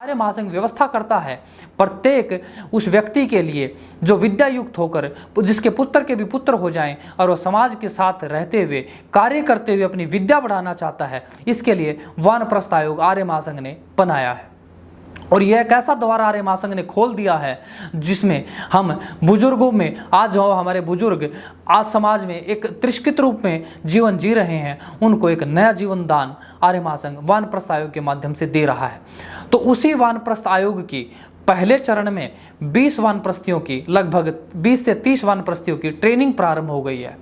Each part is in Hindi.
आर्य महासंघ व्यवस्था करता है प्रत्येक उस व्यक्ति के लिए जो विद्या युक्त होकर जिसके पुत्र के भी पुत्र हो जाएं और वह समाज के साथ रहते हुए कार्य करते हुए अपनी विद्या बढ़ाना चाहता है, इसके लिए वानप्रस्थ आयोग आर्य महासंघ ने बनाया है। और यह एक ऐसा द्वार आर्य महासंघ ने खोल दिया है जिसमें हम बुजुर्गों में आज जो हमारे बुजुर्ग आज समाज में एक त्रिष्कृत रूप में जीवन जी रहे हैं, उनको एक नया जीवन दान आर्य महासंघ वानप्रस्थ आयोग के माध्यम से दे रहा है। तो उसी वानप्रस्थ आयोग की पहले चरण में 20 वानप्रस्थियों की लगभग 20 से 30 वानप्रस्थियों की ट्रेनिंग प्रारंभ हो गई है।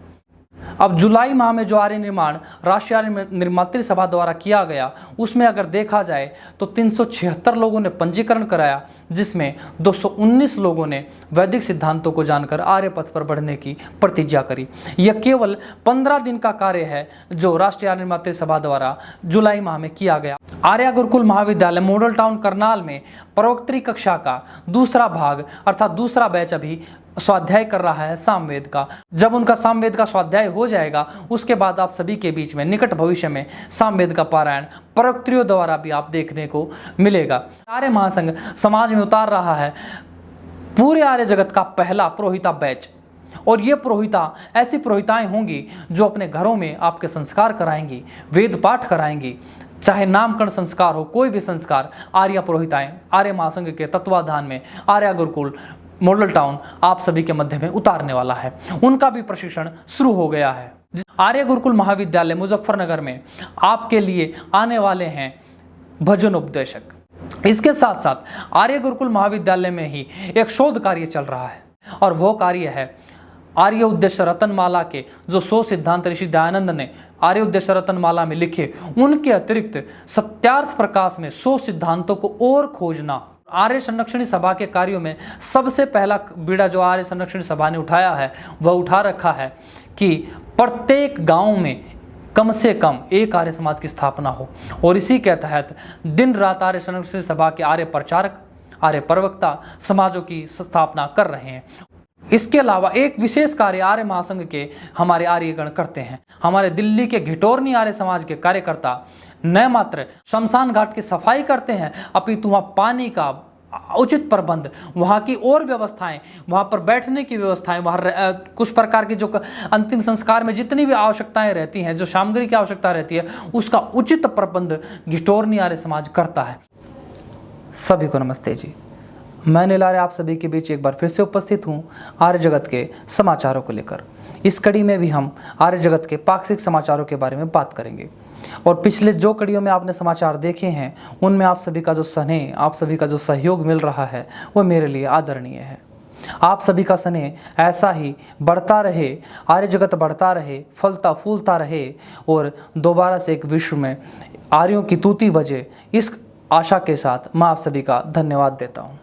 अब जुलाई माह में जो आर्य निर्माण राष्ट्रीय आर्य निर्मात्री सभा द्वारा किया गया, उसमें अगर देखा जाए तो 376 लोगों ने पंजीकरण कराया, जिसमें 219 लोगों ने वैदिक सिद्धांतों को जानकर आर्य पथ पर बढ़ने की प्रतिज्ञा करी। यह केवल 15 दिन का कार्य है जो राष्ट्रीय आर्य निर्मात्री सभा द्वारा जुलाई माह में किया गया। आर्य गुरुकुल महाविद्यालय मॉडल टाउन करनाल में प्रवक्त्री कक्षा का दूसरा भाग अर्थात दूसरा बैच अभी स्वाध्याय कर रहा है सामवेद का। जब उनका सामवेद का स्वाध्याय हो जाएगा, उसके बाद आप सभी के बीच में निकट भविष्य में सामवेद का पारायण प्रवक्त्रियों द्वारा भी आप देखने को मिलेगा। आर्य महासंघ समाज में उतार रहा है पूरे आर्य जगत का पहला पुरोहिता बैच, और ये पुरोहिता ऐसी पुरोहिताएं होंगी जो अपने घरों में आपके संस्कार कराएंगी, वेद पाठ कराएंगी, चाहे नामकरण संस्कार हो, कोई भी संस्कार आर्य पुरोहिताएं आर्य महासंघ के तत्वाधान में आर्य गुरुकुल मॉडल टाउन आप सभी के मध्य में उतारने वाला है। उनका भी प्रशिक्षण शुरू हो गया है। आर्य गुरुकुल महाविद्यालय मुजफ्फरनगर में आपके लिए आने वाले हैं भजन उपदेशक। इसके साथ साथ आर्य गुरुकुल महाविद्यालय में ही एक शोध कार्य चल रहा है, और वो कार्य है आर्य उद्देश्य रतनमाला के जो 100 सिद्धांत ऋषि दयानंद ने आर्य उद्देश्य रतनमाला में लिखे, उनके अतिरिक्त सत्यार्थ प्रकाश में 100 सिद्धांतों को और खोजना। आर्य संरक्षणी सभा के कार्यों में सबसे पहला बीड़ा जो आर्य संरक्षणी सभा ने उठाया है, वह उठा रखा है कि प्रत्येक गांव में कम से कम एक आर्य समाज की स्थापना हो, और इसी के तहत दिन रात आर्य संरक्षणी सभा के आर्य प्रचारक, आर्य प्रवक्ता समाजों की स्थापना कर रहे हैं। इसके अलावा एक विशेष कार्य आर्य महासंघ के हमारे आर्यगण करते हैं। हमारे दिल्ली के घिटोरनी आर्य समाज के कार्यकर्ता न मात्र शमशान घाट की सफाई करते हैं, अपितु वहाँ पानी का उचित प्रबंध, वहाँ की और व्यवस्थाएं, वहाँ पर बैठने की व्यवस्थाएं, वहाँ कुछ प्रकार की जो अंतिम संस्कार में जितनी भी आवश्यकताएं रहती हैं, जो सामग्री की आवश्यकता रहती है, उसका उचित प्रबंध घिटोरनी आर्य समाज करता है। सभी को नमस्ते जी, मैं नीलार आप सभी के बीच एक बार फिर से उपस्थित हूँ आर्य जगत के समाचारों को लेकर। इस कड़ी में भी हम आर्य जगत के पाक्षिक समाचारों के बारे में बात करेंगे, और पिछले जो कड़ियों में आपने समाचार देखे हैं उनमें आप सभी का जो स्नेह, आप सभी का जो सहयोग मिल रहा है, वो मेरे लिए आदरणीय है। आप सभी का स्नेह ऐसा ही बढ़ता रहे, आर्य जगत बढ़ता रहे, फलता फूलता रहे, और दोबारा से एक विश्व में आर्यों की तूती बजे, इस आशा के साथ मैं आप सभी का धन्यवाद देता हूँ।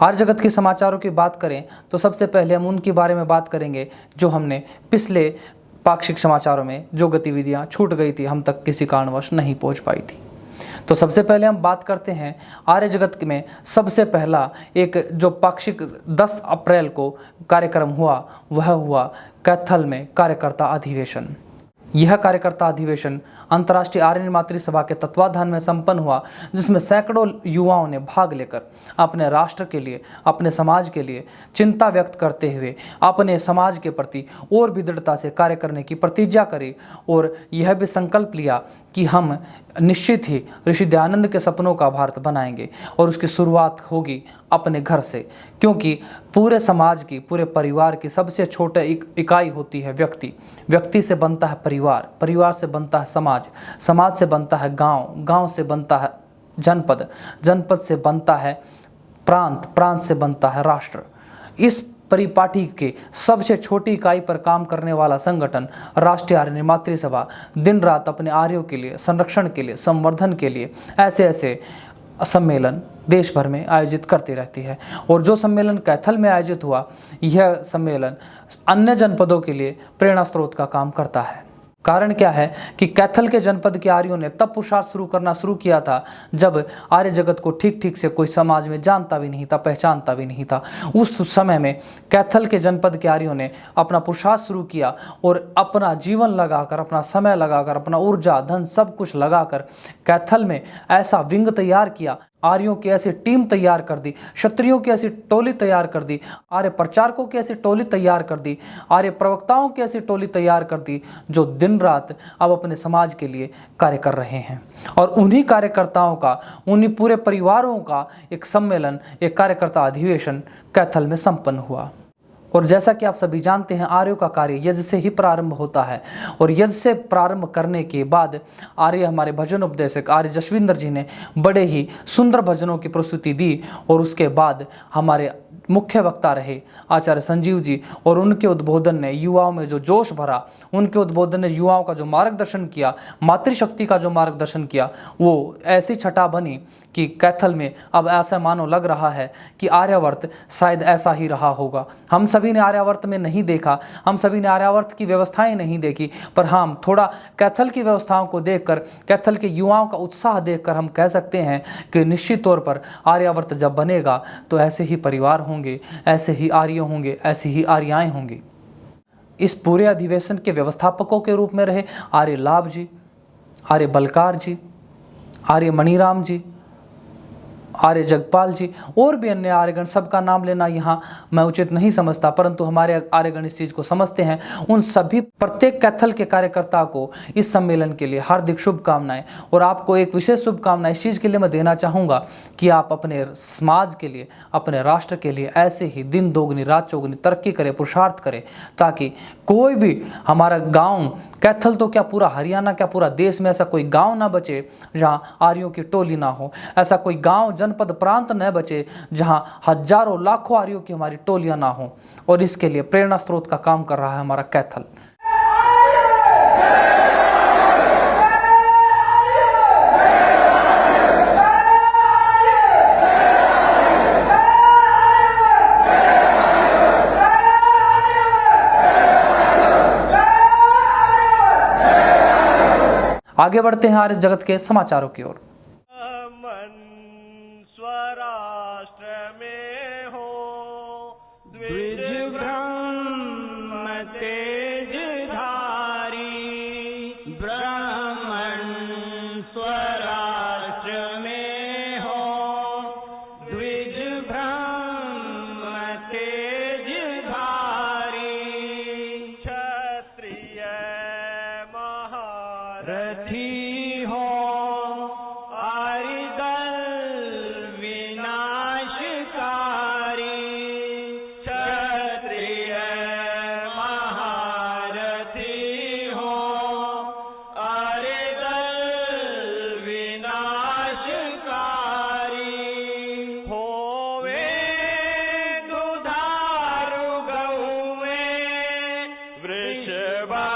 आर्य जगत के समाचारों की बात करें तो सबसे पहले हम उनके बारे में बात करेंगे जो हमने पिछले पाक्षिक समाचारों में जो गतिविधियां छूट गई थी, हम तक किसी कारणवश नहीं पहुंच पाई थी। तो सबसे पहले हम बात करते हैं आर्य जगत में सबसे पहला एक जो पाक्षिक 10 अप्रैल को कार्यक्रम हुआ, वह हुआ कैथल में कार्यकर्ता अधिवेशन। यह कार्यकर्ता अधिवेशन अंतर्राष्ट्रीय आर्य निर्मात्री सभा के तत्वाधान में संपन्न हुआ, जिसमें सैकड़ों युवाओं ने भाग लेकर अपने राष्ट्र के लिए, अपने समाज के लिए चिंता व्यक्त करते हुए अपने समाज के प्रति और भी दृढ़ता से कार्य करने की प्रतिज्ञा करी, और यह भी संकल्प लिया कि हम निश्चित ही ऋषि दयानंद के सपनों का भारत बनाएंगे, और उसकी शुरुआत होगी अपने घर से, क्योंकि पूरे समाज की, पूरे परिवार की सबसे छोटे इकाई होती है व्यक्ति। व्यक्ति से बनता है परिवार, परिवार से बनता है समाज, समाज से बनता है गांव, गांव से बनता है जनपद, जनपद से बनता है प्रांत, प्रांत से बनता है राष्ट्र। इस परिपाटी के सबसे छोटी इकाई पर काम करने वाला संगठन राष्ट्रीय आर्य निर्मात्री सभा दिन रात अपने आर्यों के लिए, संरक्षण के लिए, संवर्धन के लिए ऐसे ऐसे सम्मेलन देश भर में आयोजित करती रहती है। और जो सम्मेलन कैथल में आयोजित हुआ, यह सम्मेलन अन्य जनपदों के लिए प्रेरणा स्रोत का काम करता है। कारण क्या है कि कैथल के जनपद के आर्यों ने तब पुरुषार्थ शुरू किया था जब आर्य जगत को ठीक ठीक से कोई समाज में जानता भी नहीं था, पहचानता भी नहीं था। उस समय में कैथल के जनपद के आर्यों ने अपना पुरुषार्थ शुरू किया, और अपना जीवन लगाकर, अपना समय लगाकर, अपना ऊर्जा, धन सब कुछ लगाकर कैथल में ऐसा विंग तैयार किया। आर्यों की ऐसी टीम तैयार कर दी, क्षत्रियों की ऐसी टोली तैयार कर दी, आर्य प्रचारकों की ऐसी टोली तैयार कर दी, आर्य प्रवक्ताओं की ऐसी टोली तैयार कर दी, जो दिन रात अब अपने समाज के लिए कार्य कर रहे हैं। और उन्हीं कार्यकर्ताओं का, उन्हीं पूरे परिवारों का एक सम्मेलन, एक कार्यकर्ता अधिवेशन कैथल में संपन्न हुआ। और जैसा कि आप सभी जानते हैं, आर्यों का कार्य यज्ञ से ही प्रारंभ होता है, और यज्ञ से प्रारंभ करने के बाद आर्य हमारे भजन उपदेशक आर्य जसविंदर जी ने बड़े ही सुंदर भजनों की प्रस्तुति दी। और उसके बाद हमारे मुख्य वक्ता रहे आचार्य संजीव जी, और उनके उद्बोधन ने युवाओं में जो जोश भरा, उनके उद्बोधन ने युवाओं का जो मार्गदर्शन किया, मातृशक्ति का जो मार्गदर्शन किया, वो ऐसी छटा बनी कि कैथल में अब ऐसा मानो लग रहा है कि आर्यावर्त शायद ऐसा ही रहा होगा। हम सभी ने आर्यावर्त में नहीं देखा, हम सभी ने आर्यावर्त की व्यवस्थाएं नहीं देखी, पर हम थोड़ा कैथल की व्यवस्थाओं को देखकर, कैथल के युवाओं का उत्साह देखकर हम कह सकते हैं कि निश्चित तौर पर आर्यावर्त जब बनेगा तो ऐसे ही परिवार होंगे, ऐसे ही आर्य होंगे, ऐसी ही आर्याएं होंगी। इस पूरे अधिवेशन के व्यवस्थापकों के रूप में रहे आर्य लाभ जी, आर्य बलकार जी, आर्य मणिराम जी, आर्य जगपाल जी, और भी अन्य आर्यगण, सबका नाम लेना यहाँ मैं उचित नहीं समझता, परंतु हमारे आर्यगण इस चीज़ को समझते हैं। उन सभी प्रत्येक कैथल के कार्यकर्ता को इस सम्मेलन के लिए हार्दिक शुभकामनाएं। और आपको एक विशेष शुभकामना इस चीज़ के लिए मैं देना चाहूँगा कि आप अपने समाज के लिए, अपने राष्ट्र के लिए ऐसे ही दिन दोगुनी रात चौगुनी तरक्की करें, पुरुषार्थ करें, ताकि कोई भी हमारा गाँव, कैथल तो क्या पूरा हरियाणा, क्या पूरा देश में ऐसा कोई गांव ना बचे जहां आर्यों की टोली ना हो, ऐसा कोई गांव, जनपद, प्रांत न बचे जहां हजारों लाखों आर्यों की हमारी टोलियां ना हो। और इसके लिए प्रेरणा स्रोत का काम कर रहा है हमारा कैथल। आगे बढ़ते हैं आर्य जगत के समाचारों की ओर। स्वराष्ट्र में हो द्विज ब्रह्म तेजधारी, ब्राह्मण स्वराष्ट्र में हो द्विज ब्रह्म तेजधारी, क्षत्रिय रथी हो आरिदल विनाशकारी, क्षत्रिय महारथी हो आरिदल विनाशकारी, होवे दुधारु गौवे वृषभा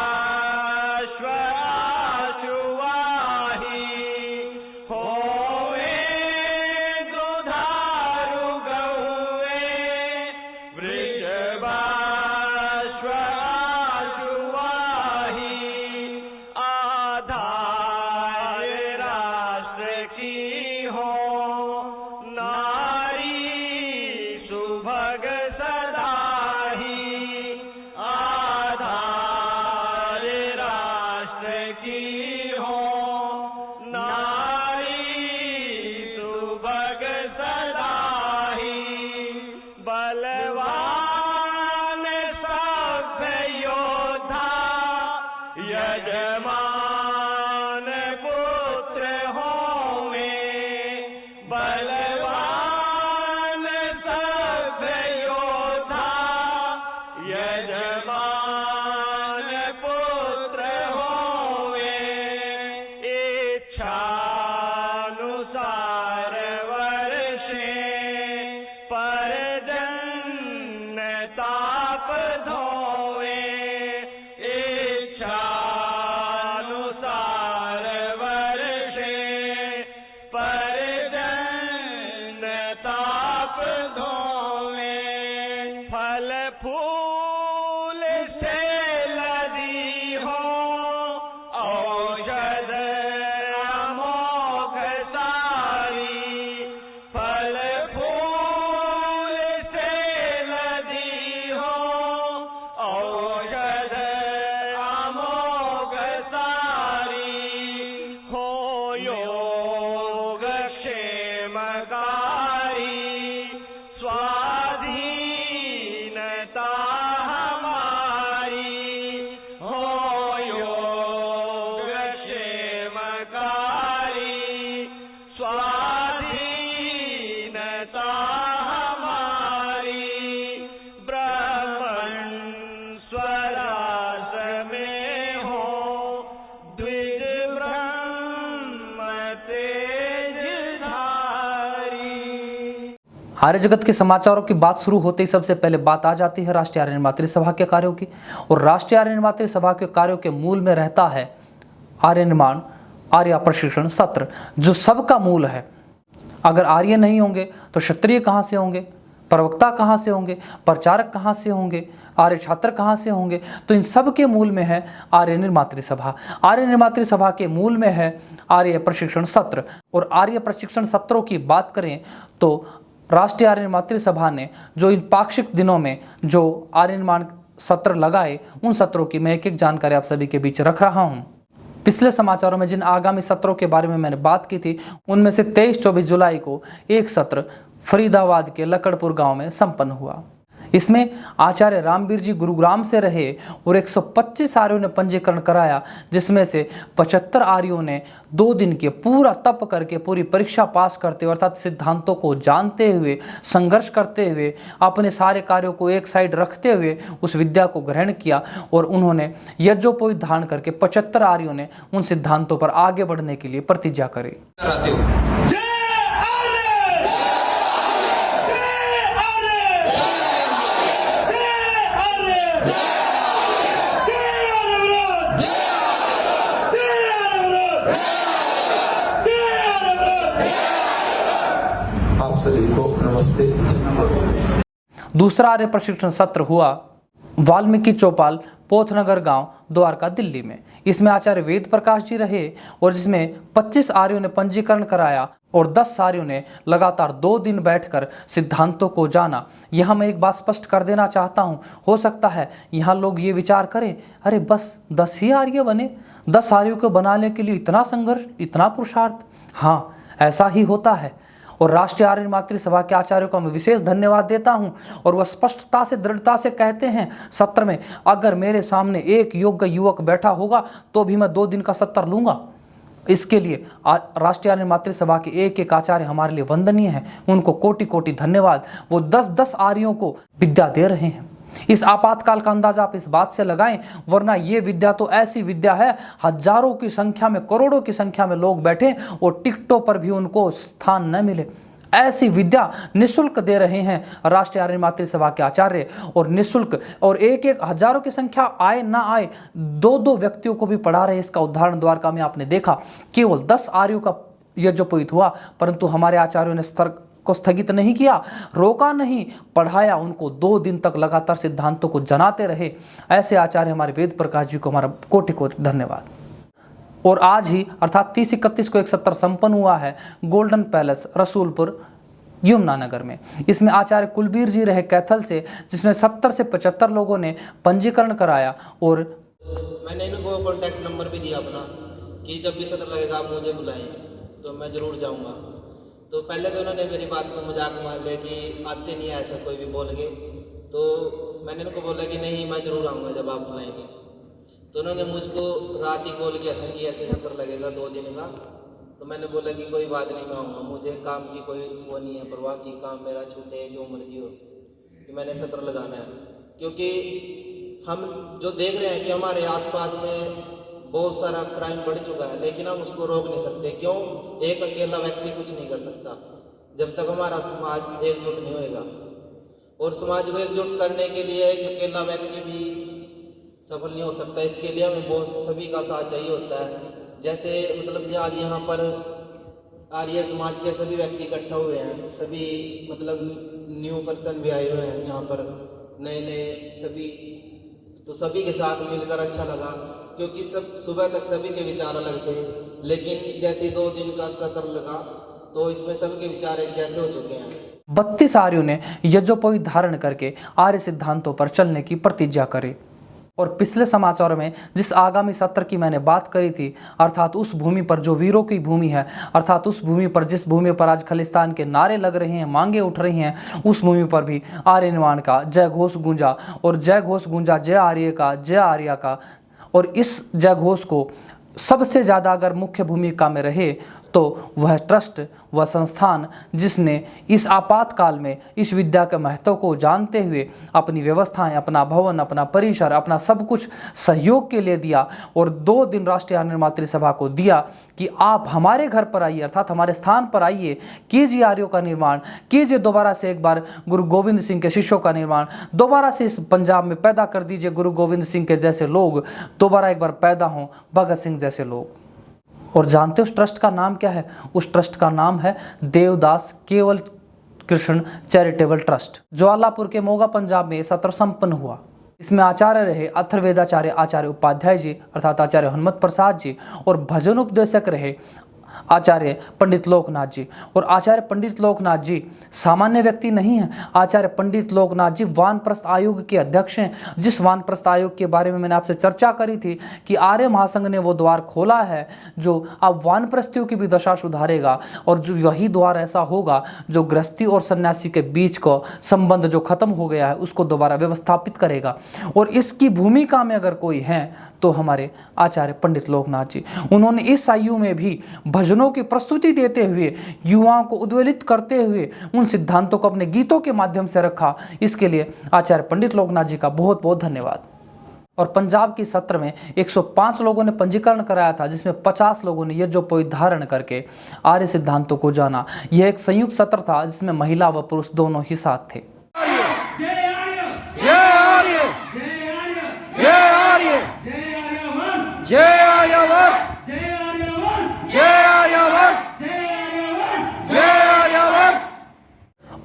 यजमान पुत्र होवे, बलवान सब योद्धा यजमान पुत्र होवे, इच्छानुसार वर्षे परजन ताप धोवे, फूल से लदी हो औषध अमोघ सारी, फल फूल से लदी हो औषध अमोघ सारी, हो योग क्षेम आर्य जगत के समाचारों की बात शुरू होते ही सबसे पहले बात आ जाती है राष्ट्रीय आर्य निर्मात्री सभा के कार्यों की। और राष्ट्रीय आर्य निर्मात्री सभा के कार्यों के मूल में रहता है आर्य निर्माण आर्य प्रशिक्षण सत्र, जो सबका मूल है। अगर आर्य नहीं होंगे तो क्षत्रिय कहाँ से होंगे, प्रवक्ता कहाँ से होंगे, प्रचारक कहाँ से होंगे, आर्य छात्र कहाँ से होंगे। तो इन सब के मूल में है आर्य निर्मात्री सभा। आर्य निर्मात्री सभा के मूल में है आर्य प्रशिक्षण सत्र। और आर्य प्रशिक्षण सत्रों की बात करें तो राष्ट्रीय आर्य निर्मात्री सभा ने जो इन पाक्षिक दिनों में जो आर्य निर्माण सत्र लगाए, उन सत्रों की मैं एक एक जानकारी आप सभी के बीच रख रहा हूँ। पिछले समाचारों में जिन आगामी सत्रों के बारे में मैंने बात की थी, उनमें से 23-24 जुलाई को एक सत्र फरीदाबाद के लकड़पुर गांव में संपन्न हुआ। इसमें आचार्य रामवीर जी गुरुग्राम से रहे और 125 आर्यों ने पंजीकरण कराया, जिसमें से 75 आर्यों ने 2 दिन के पूरा तप करके पूरी परीक्षा पास करते हुए, अर्थात सिद्धांतों को जानते हुए, संघर्ष करते हुए, अपने सारे कार्यों को एक साइड रखते हुए उस विद्या को ग्रहण किया। और उन्होंने यज्ञोपवीत धारण करके 75 आर्यों ने उन सिद्धांतों पर आगे बढ़ने के लिए प्रतिज्ञा करी। दूसरा आर्य प्रशिक्षण सत्र हुआ वाल्मीकि चौपाल पोथनगर गांव द्वारका दिल्ली में। इसमें आचार्य वेद प्रकाश जी रहे और जिसमें 25 आर्यों ने पंजीकरण कराया और 10 आर्यों ने लगातार 2 दिन बैठकर सिद्धांतों को जाना। यहाँ मैं एक बात स्पष्ट कर देना चाहता हूँ, हो सकता है यहाँ लोग ये विचार करें, अरे बस 10 ही आर्य बने, 10 आर्यों को बनाने के लिए इतना संघर्ष, इतना पुरुषार्थ। हाँ, ऐसा ही होता है। और राष्ट्रीय आर्य निर्मात्री सभा के आचार्यों का मैं विशेष धन्यवाद देता हूं। और वह स्पष्टता से, दृढ़ता से कहते हैं सत्र में, अगर मेरे सामने एक योग्य युवक बैठा होगा तो भी मैं 2 दिन का सत्र लूंगा। इसके लिए राष्ट्रीय आर्य निर्मात्री सभा के एक एक आचार्य हमारे लिए वंदनीय हैं, उनको कोटि कोटि धन्यवाद। वो 10-10 आर्यों को विद्या दे रहे हैं। इस आपातकाल का अंदाजा आप इस बात से लगाएं, वरना ये विद्या तो ऐसी विद्या है, हजारों की संख्या में, करोड़ों की संख्या में लोग बैठे और टिकटों पर भी उनको स्थान न मिले। ऐसी विद्या निःशुल्क दे रहे हैं राष्ट्रीय आर्य निर्मात्री सभा के आचार्य, और निःशुल्क, और एक एक हजारों की संख्या आए ना आए, 2-2 व्यक्तियों को भी पढ़ा रहे। इसका उदाहरण द्वारका में आपने देखा, केवल 10 आर्यों का यज्ञोपवीत हुआ, परंतु हमारे आचार्यों ने स्तर को स्थगित नहीं किया, रोका नहीं, पढ़ाया, उनको 2 दिन तक लगातार सिद्धांतों को जनाते रहे। ऐसे आचार्य हमारे वेद प्रकाश जी को हमारा कोटि कोटि धन्यवाद। और आज ही अर्थात 30-31 को एक सत्र संपन्न हुआ है गोल्डन पैलेस रसूलपुर यमुनानगर में। इसमें आचार्य कुलबीर जी रहे कैथल से, जिसमें 70 से 75 लोगों ने पंजीकरण कराया। और मैंने इनको कॉन्टैक्ट नंबर भी दिया अपना कि जब भी सत्र लगेगा आप मुझे बुलाएं तो मैं ज़रूर जाऊंगा। तो पहले तो उन्होंने मेरी बात को मजाक मान लिया कि आते नहीं है, ऐसा कोई भी बोल के। तो मैंने उनको बोला कि नहीं, मैं ज़रूर आऊँगा जब आप बुलाएंगे। तो उन्होंने मुझको रात ही कॉल किया था कि ऐसे सत्र लगेगा 2 दिन का। तो मैंने बोला कि कोई बात नहीं, मैं आऊँगा, मुझे काम की कोई वो नहीं है, परवाह की, काम मेरा छूटे जो मर्जी हो, कि मैंने सत्र लगाना है। क्योंकि हम जो देख रहे हैं कि हमारे आसपास में बहुत सारा क्राइम बढ़ चुका है, लेकिन हम उसको रोक नहीं सकते। क्यों? एक अकेला व्यक्ति कुछ नहीं कर सकता जब तक हमारा समाज एकजुट नहीं होएगा। और समाज को एकजुट करने के लिए एक अकेला व्यक्ति भी सफल नहीं हो सकता। इसके लिए हमें बहुत सभी का साथ चाहिए होता है। जैसे मतलब आज यहाँ पर आर्य समाज के सभी व्यक्ति इकट्ठा हुए हैं, सभी मतलब न्यू पर्सन भी आए हुए हैं यहाँ पर, नए नए सभी। तो सभी के साथ मिलकर अच्छा लगा, क्योंकि सब सुबह तक सभी के विचार अलग थे, लेकिन जैसे 2 दिन का सत्र लगा तो इसमें सबके विचार एक जैसे हो चुके हैं। 32 आर्यों ने यज्ञोपवीत धारण करके आर्य सिद्धांतों पर चलने की प्रतिज्ञा करी। और पिछले समाचारों में जिस आगामी सत्र की मैंने बात करी थी, अर्थात उस भूमि पर जो वीरों की भूमि है, अर्थात उस भूमि पर जिस भूमि पर आज खालिस्तान के नारे लग रहे हैं, मांगे उठ रही हैं, उस भूमि पर भी आर्य निर्माण का जय घोष गूंजा। और जय घोष गूंजा जय आर्य का, जय आर्य का। और इस जय घोष को सबसे ज़्यादा अगर मुख्य भूमिका में रहे तो वह ट्रस्ट, वह संस्थान जिसने इस आपातकाल में इस विद्या के महत्व को जानते हुए अपनी व्यवस्थाएं, अपना भवन, अपना परिसर, अपना सब कुछ सहयोग के लिए दिया और 2 दिन राष्ट्रीय आर्य निर्मात्री सभा को दिया कि आप हमारे घर पर आइए, अर्थात हमारे स्थान पर आइए, कीजिए आर्यों का निर्माण, कीजिए दोबारा से एक बार गुरु गोविंद सिंह के शिष्यों का निर्माण, दोबारा से इस पंजाब में पैदा कर दीजिए गुरु गोविंद सिंह के जैसे लोग, दोबारा एक बार पैदा हों भगत सिंह जैसे लोग। और जानते हो उस ट्रस्ट का नाम क्या है? उस ट्रस्ट का नाम है देवदास केवल कृष्ण चैरिटेबल ट्रस्ट। ज्वालापुर के मोगा पंजाब में सत्र संपन्न हुआ। इसमें आचार्य रहे अथर्वेदाचार्य आचार्य उपाध्याय जी अर्थात आचार्य हनुमत प्रसाद जी, और भजन उपदेशक रहे आचार्य पंडित लोकनाथ जी। और आचार्य पंडित लोकनाथ जी सामान्य व्यक्ति नहीं है। आचार्य पंडित लोकनाथ जी वानप्रस्थ आयोग के अध्यक्ष हैं, जिस वानप्रस्थ आयोग के बारे में मैंने आपसे चर्चा करी थी कि आर्य महासंघ ने वो द्वार खोला है जो अब वानप्रस्थियों की भी दशा सुधारेगा, और जो यही द्वार ऐसा होगा जो गृहस्थी और सन्यासी के बीच को संबंध जो खत्म हो गया है उसको दोबारा व्यवस्थापित करेगा। और इसकी भूमिका में अगर कोई है तो हमारे आचार्य पंडित लोकनाथ जी। उन्होंने इस आयु में भी भजनों की प्रस्तुति देते हुए, युवाओं को उद्वेलित करते हुए उन सिद्धांतों को अपने गीतों के माध्यम से रखा। इसके लिए आचार्य पंडित लोकनाथ जी का बहुत बहुत धन्यवाद। और पंजाब की सत्र में 105 लोगों ने पंजीकरण कराया था, जिसमें 50 लोगों ने यज्ञोपवीत धारण करके आर्य सिद्धांतों को जाना। यह एक संयुक्त सत्र था जिसमें महिला व पुरुष दोनों ही साथ थे।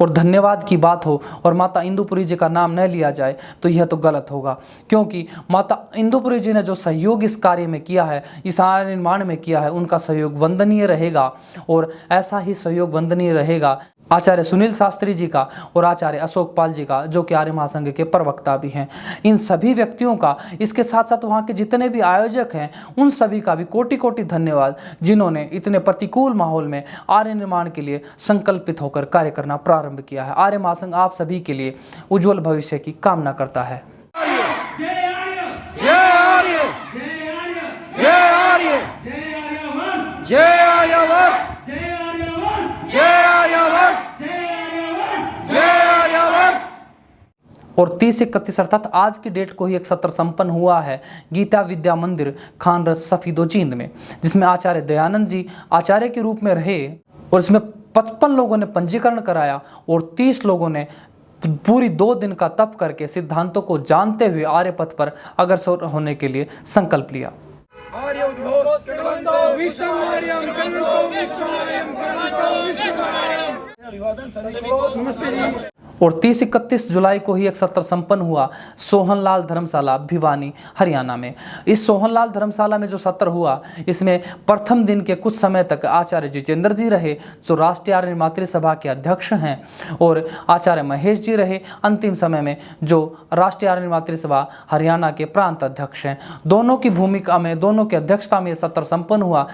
और धन्यवाद की बात हो और माता इंदुपुरी जी का नाम न लिया जाए तो यह तो गलत होगा, क्योंकि माता इंदुपुरी जी ने जो सहयोग इस कार्य में किया है, इस आर्य निर्माण में किया है, उनका सहयोग वंदनीय रहेगा। और ऐसा ही सहयोग वंदनीय रहेगा आचार्य सुनील शास्त्री जी का और आचार्य अशोक पाल जी का, जो कि आर्य महासंघ के प्रवक्ता भी हैं। इन सभी व्यक्तियों का, इसके साथ साथ वहाँ के जितने भी आयोजक हैं, उन सभी का भी कोटि कोटि धन्यवाद, जिन्होंने इतने प्रतिकूल माहौल में आर्य निर्माण के लिए संकल्पित होकर कार्य करना प्रारंभ किया है। आर्य महासंघ आप सभी के लिए उज्जवल भविष्य की कामना करता है। और 30-31 अर्थात आज की डेट को ही एक सत्र संपन्न हुआ है गीता विद्या मंदिर खानरस सफीदोजींद में, जिसमें आचार्य दयानंद जी आचार्य के रूप में रहे। और इसमें 55 लोगों ने पंजीकरण कराया और 30 लोगों ने पूरी 2 दिन का तप करके सिद्धांतों को जानते हुए आर्य पथ पर अग्रसर होने के लिए संकल्प लिया। और 30-31 जुलाई को ही एक सत्र संपन्न हुआ सोहनलाल धर्मशाला भिवानी हरियाणा में। इस सोहनलाल धर्मशाला में जो सत्र हुआ, इसमें प्रथम दिन के कुछ समय तक आचार्य जितेंद्र जी रहे, जो राष्ट्रीय आर्य निर्मात्री सभा के अध्यक्ष हैं, और आचार्य महेश जी रहे अंतिम समय में, जो राष्ट्रीय आर्य निर्मात्री सभा हरियाणा के प्रांत अध्यक्ष हैं। दोनों की भूमिका में, दोनों की अध्यक्षता में यह सत्र संपन्न हुआ।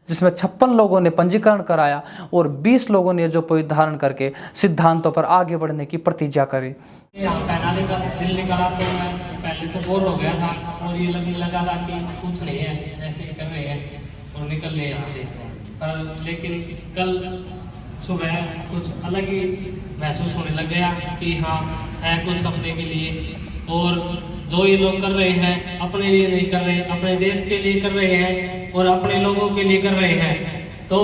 जिसमें 56 लोगों ने पंजीकरण कराया और 20 लोगों ने जो पवित्र धारण करके सिद्धांतों पर आगे बढ़ने की प्रतिज्ञा करी। यहाँ पहले का दिल निकाला तो मैं पहले तो बोर हो गया था और ये लगने लगा था कि कुछ नहीं है, ऐसे ही कर रहे हैं और निकल रहे यहाँ से। पर लेकिन कल सुबह कुछ अलग ही महसूस होने लग गया कि हाँ है कुछ अपने के लिए, और जो ये लोग कर रहे हैं अपने लिए नहीं कर रहे, अपने देश के लिए कर रहे हैं और अपने लोगों के लिए कर रहे हैं। तो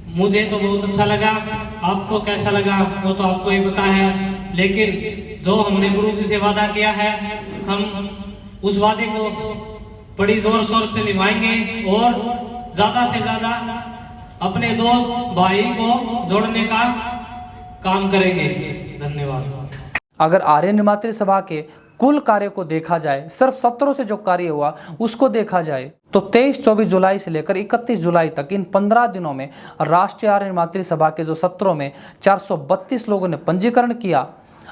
मुझे तो बहुत अच्छा लगा, आपको कैसा लगा वो तो आपको ही पता है, लेकिन जो हमने गुरु जी से वादा किया है, हम उस वादे को बड़ी जोर शोर से निभाएंगे और ज्यादा से ज्यादा अपने दोस्त भाई को जोड़ने का काम करेंगे। धन्यवाद। अगर आर्य निर्मात्री सभा के कुल कार्य को देखा जाए, सिर्फ सत्रों से जो कार्य हुआ उसको देखा जाए, तो 23-24 जुलाई से लेकर 31 जुलाई तक इन 15 दिनों में राष्ट्रीय आर्य निर्मात्री सभा के जो सत्रों में 432 लोगों ने पंजीकरण किया,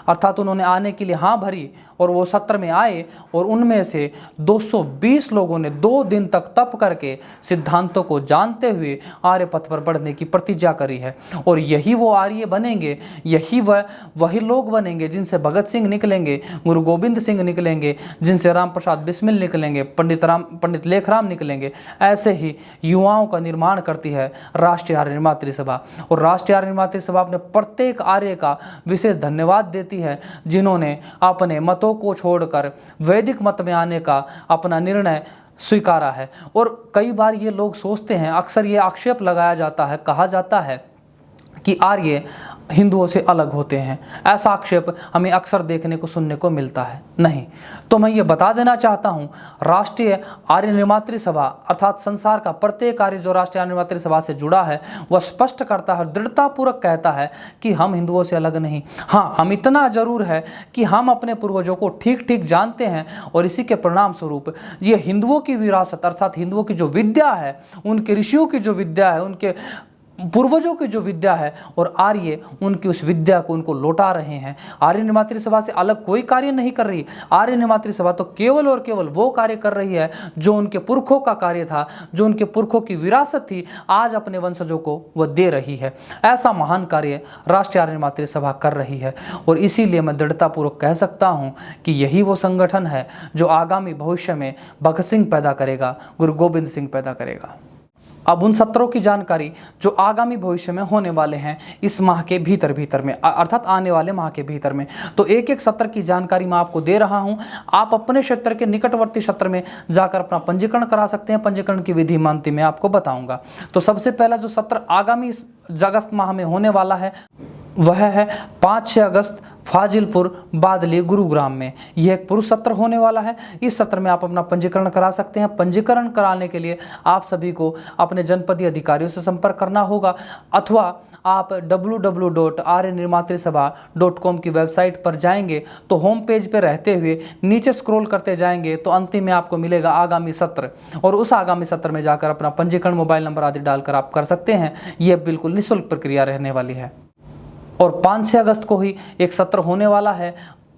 अर्थात उन्होंने आने के लिए हाँ भरी और वो सत्र में आए और उनमें से 220 लोगों ने 2 दिन तक तप करके सिद्धांतों को जानते हुए आर्य पथ पर बढ़ने की प्रतिज्ञा करी है। और यही वो आर्य बनेंगे, यही वही लोग बनेंगे जिनसे भगत सिंह निकलेंगे, गुरु गोविंद सिंह निकलेंगे, जिनसे राम प्रसाद बिस्मिल निकलेंगे, पंडित लेखराम निकलेंगे। ऐसे ही युवाओं का निर्माण करती है राष्ट्रीय आर्य निर्मात्री सभा। और राष्ट्रीय आर्य निर्मात्री सभा अपने प्रत्येक आर्य का विशेष धन्यवाद देती है जिन्होंने अपने मतों को छोड़कर वैदिक मत में आने का अपना निर्णय स्वीकारा है। और कई बार ये लोग सोचते हैं, अक्सर ये आक्षेप लगाया जाता है, कहा जाता है कि आर्य हिंदुओं से अलग होते हैं। ऐसा आक्षेप हमें अक्सर देखने को सुनने को मिलता है। नहीं, तो मैं ये बता देना चाहता हूँ, राष्ट्रीय आर्य निर्मात्री सभा अर्थात संसार का प्रत्येक आर्य जो राष्ट्रीय आर्य निर्मात्री सभा से जुड़ा है वह स्पष्ट करता है, दृढ़तापूर्वक कहता है कि हम हिंदुओं से अलग नहीं। हाँ, हम इतना जरूर है कि हम अपने पूर्वजों को ठीक ठीक जानते हैं और इसी के परिणाम स्वरूप ये हिंदुओं की विरासत अर्थात हिंदुओं की जो विद्या है, उनके ऋषियों की जो विद्या है, उनके पूर्वजों की जो विद्या है, और आर्य उनकी उस विद्या को उनको लौटा रहे हैं। आर्य निर्मात्री सभा से अलग कोई कार्य नहीं कर रही। आर्य निर्मात्री सभा तो केवल और केवल वो कार्य कर रही है जो उनके पुरखों का कार्य था, जो उनके पुरखों की विरासत थी, आज अपने वंशजों को वह दे रही है। ऐसा महान कार्य राष्ट्रीय आर्य निर्मात्री सभा कर रही है। और इसीलिए मैं दृढ़तापूर्वक कह सकता हूँ कि यही वो संगठन है जो आगामी भविष्य में भगत सिंह पैदा करेगा, गुरु गोविंद सिंह पैदा करेगा। अब उन सत्रों की जानकारी जो आगामी भविष्य में होने वाले हैं इस माह के भीतर में अर्थात आने वाले माह के भीतर में, तो एक एक सत्र की जानकारी मैं आपको दे रहा हूं। आप अपने क्षेत्र के निकटवर्ती सत्र में जाकर अपना पंजीकरण करा सकते हैं। पंजीकरण की विधि मानती मैं आपको बताऊंगा। तो सबसे पहला जो सत्र आगामी अगस्त माह में होने वाला है वह है 5-6 अगस्त फाजिलपुर बादली गुरुग्राम में। यह एक पुरुष सत्र होने वाला है। इस सत्र में आप अपना पंजीकरण करा सकते हैं। पंजीकरण कराने के लिए आप सभी को अपने जनपदीय अधिकारियों से संपर्क करना होगा अथवा आप www.aryanirmatrisabha.com की वेबसाइट पर जाएंगे तो होम पेज पर रहते हुए नीचे स्क्रॉल करते जाएंगे तो अंतिम में आपको मिलेगा आगामी सत्र, और उस आगामी सत्र में जाकर अपना पंजीकरण मोबाइल नंबर आदि डालकर आप कर सकते हैं। यह बिल्कुल निःशुल्क प्रक्रिया रहने वाली है। और 5-6 अगस्त को ही एक सत्र होने वाला है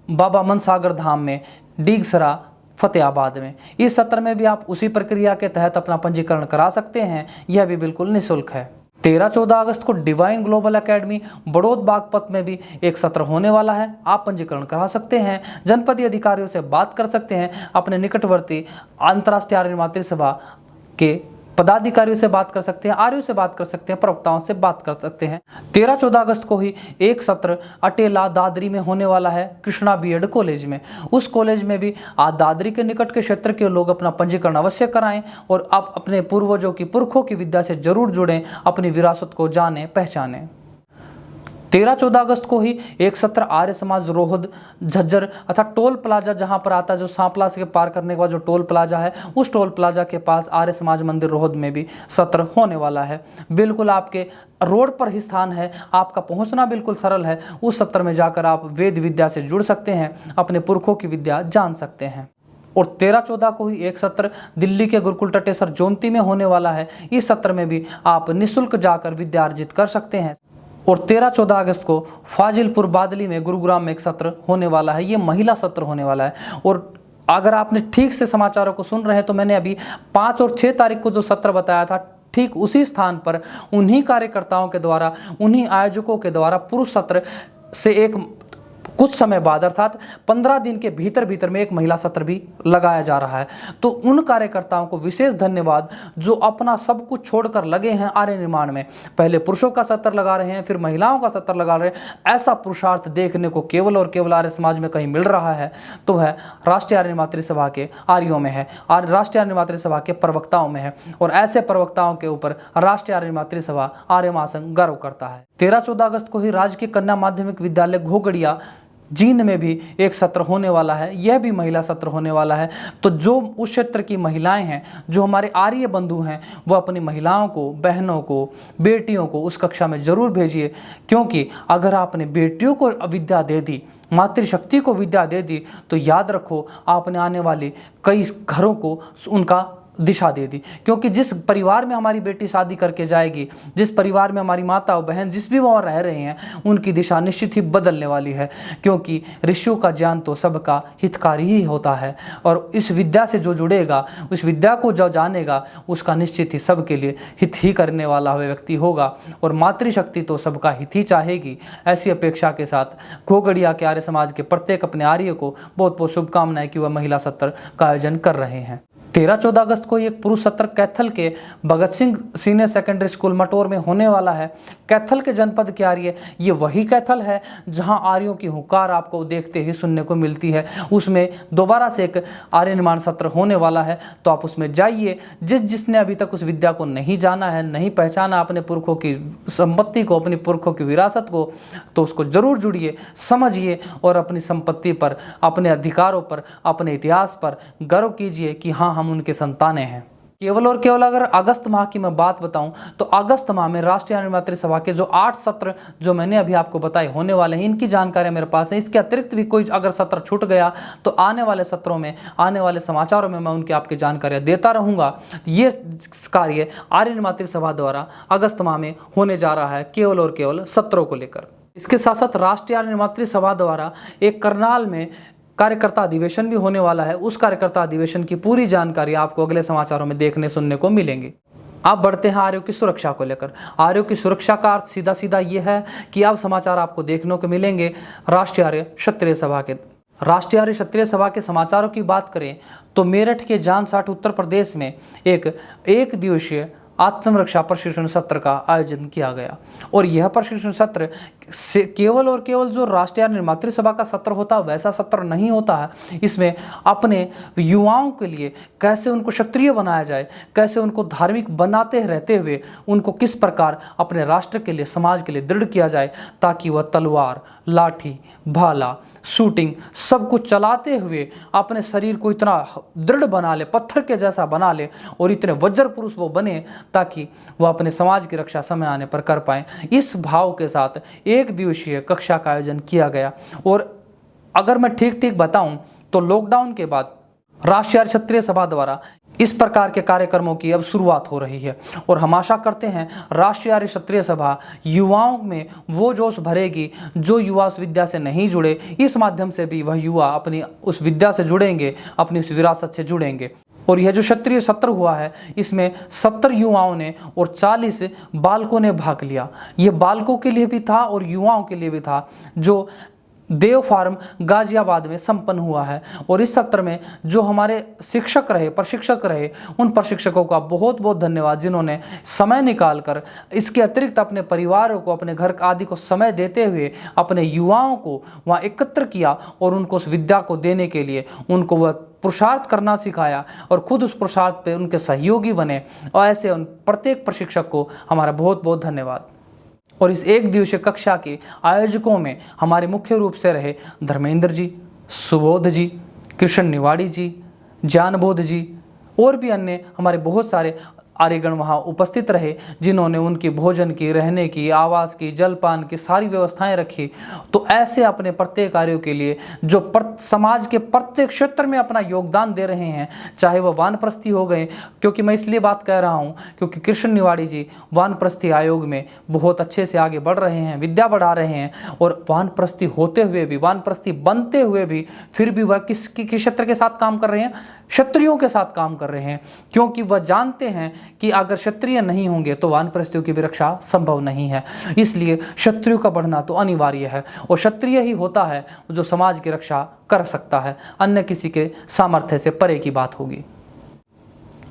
बाबा मनसागर धाम में, डीगसरा फतेहाबाद में। इस सत्र में भी आप उसी प्रक्रिया के तहत अपना पंजीकरण करा सकते हैं। यह भी बिल्कुल निःशुल्क है। 13-14 अगस्त को Divine Global Academy Baraut Baghpat में भी एक सत्र होने वाला है। आप पंजीकरण करा सकते हैं, जनपदीय अधिकारियों से बात कर सकते हैं, अपने निकटवर्ती अंतर्राष्ट्रीय आर्य निर्मात्री सभा के पदाधिकारियों से बात कर सकते हैं, आर्यों से बात कर सकते हैं, प्रवक्ताओं से बात कर सकते हैं। 13-14 अगस्त को ही एक सत्र अटेला दादरी में होने वाला है, कृष्णा बीएड कॉलेज में। उस कॉलेज में भी दादरी के निकट के क्षेत्र के लोग अपना पंजीकरण अवश्य कराएं और आप अपने पूर्वजों की पुरखों की विद्या से जरूर जुड़ें, अपनी विरासत को जानें पहचानें। 13-14 अगस्त को ही एक सत्र आर्य समाज रोहद झज्जर अर्थात टोल प्लाजा जहां पर आता है, जो सांपला से पार करने के बाद जो टोल प्लाजा है, उस टोल प्लाजा के पास आर्य समाज मंदिर रोहद में भी सत्र होने वाला है। बिल्कुल आपके रोड पर ही स्थान है, आपका पहुंचना बिल्कुल सरल है। उस सत्र में जाकर आप वेद विद्या से जुड़ सकते हैं, अपने पुरखों की विद्या जान सकते हैं। और 13-14 को ही एक सत्र दिल्ली के गुरुकुल टटेसर जोंती में होने वाला है। इस सत्र में भी आप निःशुल्क जाकर विद्या अर्जित कर सकते हैं। और 13-14 अगस्त को फाजिलपुर बादली में गुरुग्राम में एक सत्र होने वाला है। ये महिला सत्र होने वाला है। और अगर आपने ठीक से समाचारों को सुन रहे हैं तो मैंने अभी 5 और 6 तारीख को जो सत्र बताया था, ठीक उसी स्थान पर उन्हीं कार्यकर्ताओं के द्वारा, उन्हीं आयोजकों के द्वारा पुरुष सत्र से एक कुछ समय बाद अर्थात 15 दिन के भीतर में एक महिला सत्र भी लगाया जा रहा है। तो उन कार्यकर्ताओं को विशेष धन्यवाद जो अपना सब कुछ छोड़कर लगे हैं आर्य निर्माण में। पहले पुरुषों का सत्र लगा रहे हैं, फिर महिलाओं का सत्र लगा रहे हैं। ऐसा पुरुषार्थ देखने को केवल और केवल आर्य समाज में कहीं मिल रहा है तो वह राष्ट्रीय आर्य निर्मात्री सभा के आर्यों में है, राष्ट्रीय आर्य निर्मात्री सभा के प्रवक्ताओं में है। और ऐसे प्रवक्ताओं के ऊपर राष्ट्रीय आर्य निर्मात्री सभा आर्य महासंघ गर्व करता है। 13-14 अगस्त को ही राजकीय कन्या माध्यमिक विद्यालय घोगड़िया जींद में भी एक सत्र होने वाला है। यह भी महिला सत्र होने वाला है। तो जो उस क्षेत्र की महिलाएं हैं, जो हमारे आर्य बंधु हैं, वो अपनी महिलाओं को, बहनों को, बेटियों को उस कक्षा में जरूर भेजिए। क्योंकि अगर आपने बेटियों को विद्या दे दी, मातृशक्ति को विद्या दे दी, तो याद रखो आपने आने वाले कई घरों को उनका दिशा दे दी, क्योंकि जिस परिवार में हमारी बेटी शादी करके जाएगी, जिस परिवार में हमारी माता और बहन जिस भी वहाँ रह रहे हैं, उनकी दिशा निश्चित ही बदलने वाली है, क्योंकि ऋषियों का ज्ञान तो सबका हितकारी ही होता है। और इस विद्या से जो जुड़ेगा, उस विद्या को जो जानेगा, उसका निश्चित ही सबके लिए हित ही करने वाला व्यक्ति होगा। और मातृशक्ति तो सबका हित ही चाहेगी। ऐसी अपेक्षा के साथ घोगड़िया के आर्य समाज के प्रत्येक अपने आर्य को बहुत बहुत शुभकामनाएं कि वह महिला सत्र का आयोजन कर रहे हैं। 13-14 अगस्त को एक पुरुष सत्र कैथल के Bhagat Singh senior secondary school Mataur में होने वाला है। कैथल के जनपद के आर्य, ये वही कैथल है जहां आर्यों की हुंकार आपको देखते ही सुनने को मिलती है। उसमें दोबारा से एक आर्य निर्माण सत्र होने वाला है, तो आप उसमें जाइए। जिसने अभी तक उस विद्या को नहीं जाना है, नहीं पहचाना अपने पुरखों की संपत्ति को, अपने पुरखों की विरासत को, तो उसको जरूर जुड़िए, समझिए और अपनी संपत्ति पर, अपने अधिकारों पर, अपने इतिहास पर गर्व कीजिए कि हाँ, हम उनके संतानें हैं। केवल और केवल अगर अगस्त माह की मैं बात बताऊं तो अगस्त माह में राष्ट्रीय आर्य मातृसभा के जो 8 सत्र जो मैंने अभी आपको बताए होने वाले हैं, इनकी जानकारी मेरे पास है। इसके अतिरिक्त भी कोई अगर सत्र छूट गया तो आने वाले सत्रों में, आने वाले समाचारों में मैं उनकी आपकी जानकारियां देता रहूंगा। ये कार्य आर्य मातृसभा द्वारा अगस्त माह में होने जा रहा है, केवल और केवल सत्रों को लेकर। इसके साथ साथ राष्ट्रीय आर्य मातृसभा द्वारा एक करनाल में कार्यकर्ता अधिवेशन भी होने वाला है। उस कार्यकर्ता अधिवेशन की पूरी जानकारी आपको अगले समाचारों में देखने सुनने को मिलेंगे। अब बढ़ते हैं आर्यों की सुरक्षा को लेकर। आर्यों की सुरक्षा का अर्थ सीधा सीधा ये है कि अब समाचार आपको देखने को मिलेंगे राष्ट्रीय आर्य क्षत्रिय सभा के। राष्ट्रीय आर्य क्षत्रिय सभा के समाचारों की बात करें तो मेरठ के जानसाठ उत्तर प्रदेश में एक दिवसीय आत्मरक्षा प्रशिक्षण सत्र का आयोजन किया गया। और यह प्रशिक्षण सत्र से केवल और केवल जो राष्ट्रीय आर्य मातृसभा का सत्र होता है वैसा सत्र नहीं होता है। इसमें अपने युवाओं के लिए कैसे उनको क्षत्रिय बनाया जाए, कैसे उनको धार्मिक बनाते रहते हुए उनको किस प्रकार अपने राष्ट्र के लिए, समाज के लिए दृढ़ किया जाए, ताकि वह तलवार, लाठी, भाला, शूटिंग सब कुछ चलाते हुए अपने शरीर को इतना दृढ़ बना ले, पत्थर के जैसा बना ले और इतने वज्र पुरुष वो बने ताकि वह अपने समाज की रक्षा समय आने पर कर पाएं। इस भाव के साथ एक दिवसीय कक्षा का आयोजन किया गया। और अगर मैं ठीक बताऊं तो लॉकडाउन के बाद राष्ट्रीय आर्य क्षत्रिय सभा द्वारा इस प्रकार के कार्यक्रमों की अब शुरुआत हो रही है। और हम आशा करते हैं राष्ट्रीय आर्य क्षत्रिय सभा युवाओं में वो जोश भरेगी जो युवा उस विद्या से नहीं जुड़े। इस माध्यम से भी वह युवा अपनी उस विद्या से जुड़ेंगे, अपनी उस विरासत से जुड़ेंगे। और यह जो क्षत्रिय सत्र हुआ है इसमें 70 युवाओं ने और 40 बालकों ने भाग लिया। ये बालकों के लिए भी था और युवाओं के लिए भी था, जो देव फार्म गाजियाबाद में संपन्न हुआ है। और इस सत्र में जो हमारे शिक्षक रहे, प्रशिक्षक रहे, उन प्रशिक्षकों का बहुत बहुत धन्यवाद जिन्होंने समय निकालकर इसके अतिरिक्त अपने परिवारों को, अपने घर आदि को समय देते हुए अपने युवाओं को वहाँ एकत्र किया और उनको उस विद्या को देने के लिए उनको वह पुरुषार्थ करना सिखाया और खुद उस पुरुषार्थ पे उनके सहयोगी बने। और ऐसे उन प्रत्येक प्रशिक्षक को हमारा बहुत बहुत धन्यवाद। और इस एक दिवसीय कक्षा के आयोजकों में हमारे मुख्य रूप से रहे धर्मेंद्र जी, सुबोध जी, कृष्ण निवाड़ी जी, जानबोध जी और भी अन्य हमारे बहुत सारे आर्यगण वहाँ उपस्थित रहे, जिन्होंने उनकी भोजन की, रहने की, आवास की, जलपान की सारी व्यवस्थाएं रखी। तो ऐसे अपने प्रत्येक कार्यों के लिए जो समाज के प्रत्येक क्षेत्र में अपना योगदान दे रहे हैं, चाहे वह वानप्रस्थी हो गए, क्योंकि मैं इसलिए बात कह रहा हूँ क्योंकि कृष्ण निवाड़ी जी वानप्रस्थी आयोग में बहुत अच्छे से आगे बढ़ रहे हैं, विद्या बढ़ा रहे हैं। और वानप्रस्थी होते हुए भी, वानप्रस्थी बनते हुए भी फिर भी वह किस क्षेत्र के साथ काम कर रहे हैं? क्षत्रियों के साथ काम कर रहे हैं, क्योंकि वह जानते हैं कि अगर क्षत्रिय नहीं होंगे तो वानप्रस्थियों की भी रक्षा संभव नहीं है। इसलिए क्षत्रियों का बढ़ना तो अनिवार्य है और क्षत्रिय ही होता है जो समाज की रक्षा कर सकता है, अन्य किसी के सामर्थ्य से परे की बात होगी।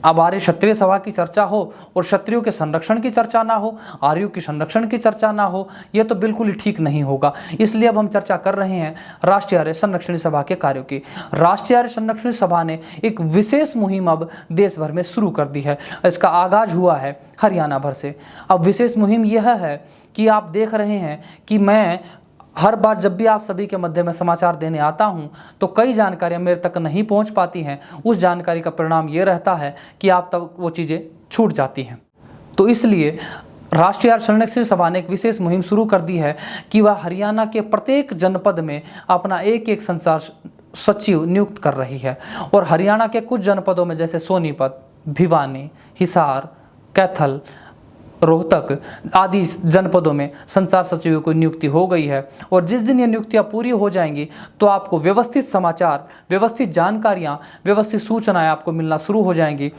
अब आर्य क्षत्रिय सभा की चर्चा हो और क्षत्रियों के संरक्षण की चर्चा ना हो, आर्यों की संरक्षण की चर्चा ना हो, यह तो बिल्कुल ही ठीक नहीं होगा। इसलिए अब हम चर्चा कर रहे हैं राष्ट्रीय आर्य संरक्षण सभा के कार्यों की। राष्ट्रीय आर्य संरक्षण सभा ने एक विशेष मुहिम अब देश भर में शुरू कर दी है। इसका आगाज हुआ है हरियाणा भर से। अब विशेष मुहिम यह है कि आप देख रहे हैं कि मैं हर बार जब भी आप सभी के मध्य में समाचार देने आता हूं तो कई जानकारियां मेरे तक नहीं पहुंच पाती हैं। उस जानकारी का परिणाम ये रहता है कि आप तक वो चीज़ें छूट जाती हैं। तो इसलिए राष्ट्रीय आर्य संरक्षण सभा ने एक विशेष मुहिम शुरू कर दी है कि वह हरियाणा के प्रत्येक जनपद में अपना एक एक संचार सचिव नियुक्त कर रही है। और हरियाणा के कुछ जनपदों में जैसे सोनीपत, भिवानी, हिसार, कैथल, रोहतक आदि जनपदों में संचार सचिवों की नियुक्ति हो गई है। और जिस दिन ये नियुक्तियां पूरी हो जाएंगी तो आपको व्यवस्थित समाचार, व्यवस्थित जानकारियां, व्यवस्थित सूचनाएं आपको मिलना शुरू हो जाएंगी।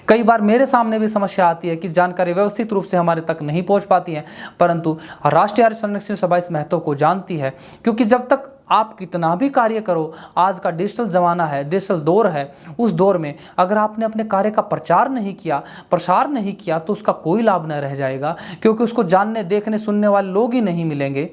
कई बार मेरे सामने भी समस्या आती है कि जानकारी व्यवस्थित रूप से हमारे तक नहीं पहुंच पाती है, परंतु राष्ट्रीय आर्य संरक्षण सभा इस महत्व को जानती है, क्योंकि जब तक आप कितना भी कार्य करो, आज का डिजिटल ज़माना है, डिजिटल दौर है, उस दौर में अगर आपने अपने कार्य का प्रचार नहीं किया, प्रसार नहीं किया, तो उसका कोई लाभ न रह जाएगा, क्योंकि उसको जानने, देखने, सुनने वाले लोग ही नहीं मिलेंगे।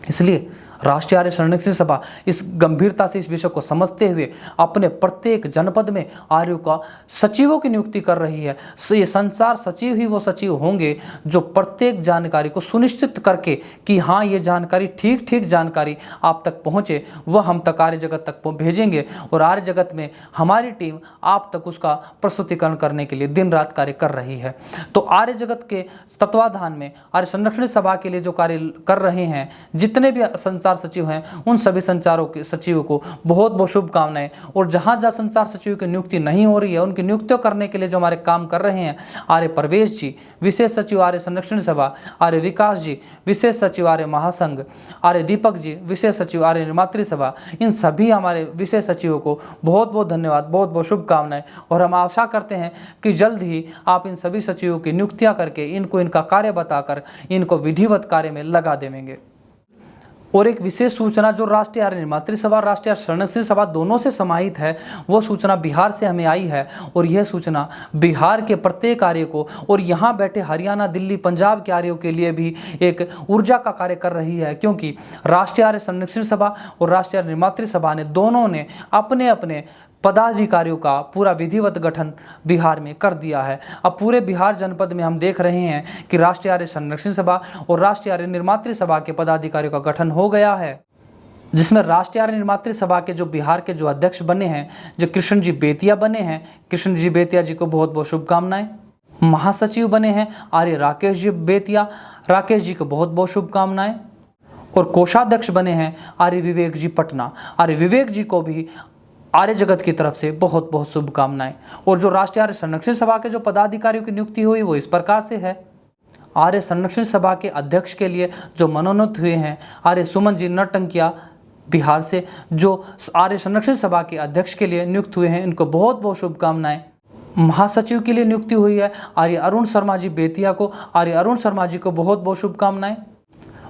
इसलिए राष्ट्रीय आर्य संरक्षण सभा इस गंभीरता से इस विषय को समझते हुए अपने प्रत्येक जनपद में आर्यों का सचिवों की नियुक्ति कर रही है। ये संचार सचिव ही वो सचिव होंगे जो प्रत्येक जानकारी को सुनिश्चित करके कि हाँ, ये जानकारी ठीक जानकारी आप तक पहुँचे, वह हम तक, आर्य जगत तक भेजेंगे। और आर्य जगत में हमारी टीम आप तक उसका प्रस्तुतिकरण करने के लिए दिन रात कार्य कर रही है। तो आर्य जगत के तत्वाधान में आर्य संरक्षण सभा के लिए जो कार्य कर रहे हैं, जितने भी संचार सचिव हैं, उन सभी संचारों के सचिवों को बहुत बहुत शुभकामनाएं। और जहां जहां संचार सचिव की नियुक्ति नहीं हो रही है, उनकी नियुक्तियों करने के लिए जो हमारे काम कर रहे हैं, आर्य प्रवेश जी विशेष सचिव आर्य संरक्षण सभा, आर्य विकास जी विशेष सचिव आर्य महासंघ, आर्य दीपक जी विशेष सचिव आर्य निर्मात्री सभा, इन सभी हमारे विशेष सचिवों को बहुत बहुत धन्यवाद, बहुत बहुत शुभकामनाएं। और हम आशा करते हैं कि जल्द ही आप इन सभी सचिवों की नियुक्तियां करके इनको इनका कार्य बताकर इनको विधिवत कार्य में लगा देंगे। और एक विशेष सूचना जो राष्ट्रीय आर्य निर्मात्री सभा, राष्ट्रीय आर्य संरक्षण सभा दोनों से समाहित है, वो सूचना बिहार से हमें आई है। और यह सूचना बिहार के प्रत्येक आर्य को और यहाँ बैठे हरियाणा, दिल्ली, पंजाब के आर्यों के लिए भी एक ऊर्जा का कार्य कर रही है, क्योंकि राष्ट्रीय आर्य संरक्षण सभा और राष्ट्रीय आर्य निर्मात्री सभा ने दोनों ने अपने अपने पदाधिकारियों का पूरा विधिवत गठन बिहार में कर दिया है। अब पूरे बिहार जनपद में हम देख रहे हैं कि राष्ट्रीय आर्य संरक्षण सभा और राष्ट्रीय आर्य निर्मात्री सभा के पदाधिकारियों का गठन हो गया है, जिसमें राष्ट्रीय आर्य निर्मात्री सभा के जो बिहार के जो अध्यक्ष बने हैं, जो कृष्ण जी बेतिया बने हैं, कृष्ण जी बेतिया जी को बहुत बहुत शुभकामनाएं। महासचिव बने हैं आर्य राकेश जी बेतिया, राकेश जी को बहुत बहुत शुभकामनाएं। और कोषाध्यक्ष बने हैं आर्य विवेक जी पटना, आर्य विवेक जी को भी आर्य जगत की तरफ से बहुत बहुत शुभकामनाएं। और जो राष्ट्रीय आर्य संरक्षण सभा के जो पदाधिकारियों की नियुक्ति हुई वो इस प्रकार से है। आर्य संरक्षण सभा के अध्यक्ष के लिए जो मनोनीत हुए हैं, आर्य सुमन जी नरटंकिया बिहार से जो आर्य संरक्षण सभा के अध्यक्ष के लिए नियुक्त हुए हैं, इनको बहुत बहुत शुभकामनाएं। महासचिव के लिए नियुक्ति हुई है आर्य अरुण शर्मा जी बेतिया को, आर्य अरुण शर्मा जी को बहुत बहुत शुभकामनाएं।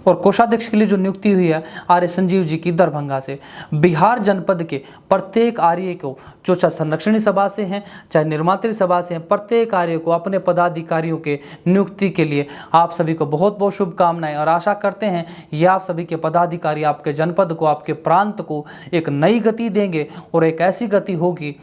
और कोषाध्यक्ष के लिए जो नियुक्ति हुई है आर्य संजीव जी की दरभंगा से। बिहार जनपद के प्रत्येक आर्य को, जो चाहे संरक्षणी सभा से हैं चाहे निर्मात्री सभा से हैं, प्रत्येक आर्य को अपने पदाधिकारियों के नियुक्ति के लिए आप सभी को बहुत बहुत शुभकामनाएं। और आशा करते हैं ये आप सभी के पदाधिकारी आपके जनपद को, आपके प्रांत को एक नई गति देंगे और एक ऐसी गति होगी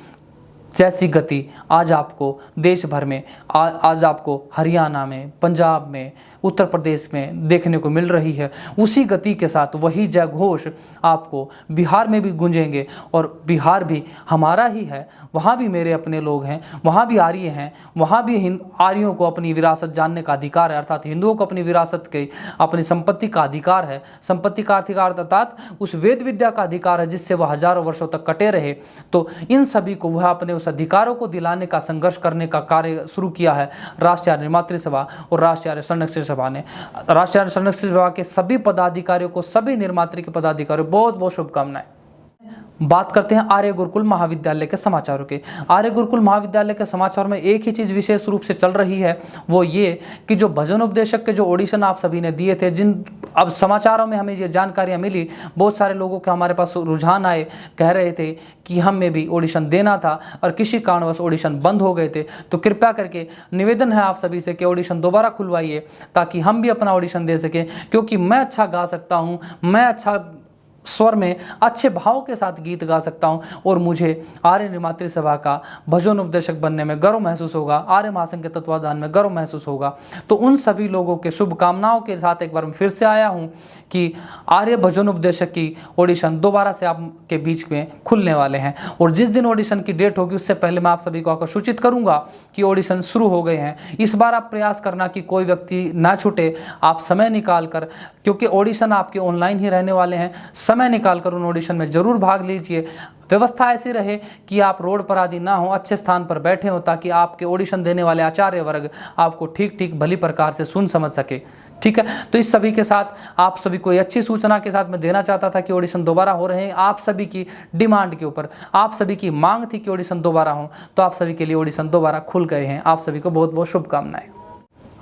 जैसी गति आज आपको देश भर में, आज आपको हरियाणा में, पंजाब में, उत्तर प्रदेश में देखने को मिल रही है। उसी गति के साथ वही जय घोष आपको बिहार में भी गूंजेंगे। और बिहार भी हमारा ही है, वहाँ भी मेरे अपने लोग हैं, वहाँ भी आर्य हैं, वहाँ भी आर्यों को अपनी विरासत जानने का अधिकार है, अर्थात हिंदुओं को अपनी विरासत के, अपनी संपत्ति का अधिकार है। संपत्ति का अधिकार अर्थात उस वेद विद्या का अधिकार है जिससे वह हजारों वर्षों तक कटे रहे। तो इन सभी को वह अपने उस अधिकारों को दिलाने का, संघर्ष करने का कार्य शुरू किया है राष्ट्रीय आर्य निर्मात्री सभा और राष्ट्रीय आर्य संरक्षण सभा ने। राष्ट्रीय आर्य संरक्षण सभा के सभी पदाधिकारियों को, सभी निर्मात्री के पदाधिकारियों बहुत बहुत शुभकामनाएं। बात करते हैं आर्य गुरुकुल महाविद्यालय के समाचारों के। आर्य गुरुकुल महाविद्यालय के समाचार में एक ही चीज़ विशेष रूप से चल रही है, वो ये कि जो भजन उपदेशक के जो ऑडिशन आप सभी ने दिए थे, जिन अब समाचारों में हमें ये जानकारियाँ मिली, बहुत सारे लोगों के हमारे पास रुझान आए, कह रहे थे कि हमें भी ऑडिशन देना था और किसी कारणवश ऑडिशन बंद हो गए थे। तो कृपया करके निवेदन है आप सभी से कि ऑडिशन दोबारा खुलवाइए ताकि हम भी अपना ऑडिशन दे सकें, क्योंकि मैं अच्छा गा सकता हूँ, मैं अच्छा स्वर में अच्छे भाव के साथ गीत गा सकता हूं और मुझे आर्य निर्मात्री सभा का भजन उपदेशक बनने में गर्व महसूस होगा, आर्य महासंघ के तत्वाधान में गर्व महसूस होगा। तो उन सभी लोगों के शुभकामनाओं के साथ एक बार मैं फिर से आया हूं कि आर्य भजन उपदेशक की ऑडिशन दोबारा से आपके बीच में खुलने वाले हैं। और जिस दिन ऑडिशन की डेट होगी उससे पहले मैं आप सभी को आकर सूचित करूंगा कि ऑडिशन शुरू हो गए हैं। इस बार आप प्रयास करना कि कोई व्यक्ति ना छूटे, आप समय निकाल कर क्योंकि ऑडिशन आपके ऑनलाइन ही रहने वाले हैं। समय निकालकर उन ऑडिशन में ज़रूर भाग लीजिए। व्यवस्था ऐसी रहे कि आप रोड पर आदि ना हो, अच्छे स्थान पर बैठे हो, ताकि आपके ऑडिशन देने वाले आचार्य वर्ग आपको ठीक ठीक भली प्रकार से सुन समझ सके। ठीक है, तो इस सभी के साथ आप सभी को अच्छी सूचना के साथ मैं देना चाहता था कि ऑडिशन दोबारा हो रहे हैं। आप सभी की डिमांड के ऊपर, आप सभी की मांग थी कि ऑडिशन दोबारा हो, तो आप सभी के लिए ऑडिशन दोबारा खुल गए हैं। आप सभी को बहुत बहुत शुभकामनाएं।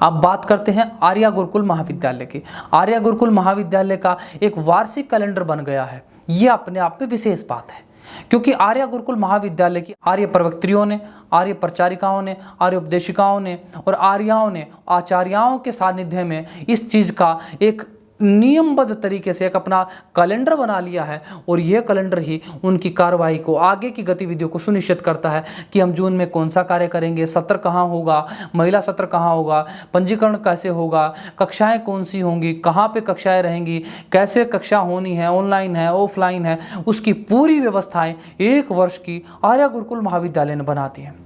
अब बात करते हैं आर्या गुरुकुल महाविद्यालय की। आर्या गुरुकुल महाविद्यालय का एक वार्षिक कैलेंडर बन गया है। ये अपने आप में विशेष बात है, क्योंकि आर्या गुरुकुल महाविद्यालय की आर्य प्रवक्त्रियों ने, आर्य प्रचारिकाओं ने, आर्य उपदेशिकाओं ने और आर्याओं ने आचार्यों के सानिध्य में इस चीज़ का एक नियमबद्ध तरीके से एक अपना कैलेंडर बना लिया है। और यह कैलेंडर ही उनकी कार्रवाई को, आगे की गतिविधियों को सुनिश्चित करता है कि हम जून में कौन सा कार्य करेंगे, सत्र कहाँ होगा, महिला सत्र कहाँ होगा, पंजीकरण कैसे होगा, कक्षाएं कौन सी होंगी, कहाँ पे कक्षाएं रहेंगी, कैसे कक्षा होनी है, ऑनलाइन है, ऑफलाइन है, उसकी पूरी व्यवस्थाएं 1 वर्ष की आर्या गुरुकुल महाविद्यालय ने बनाती हैं।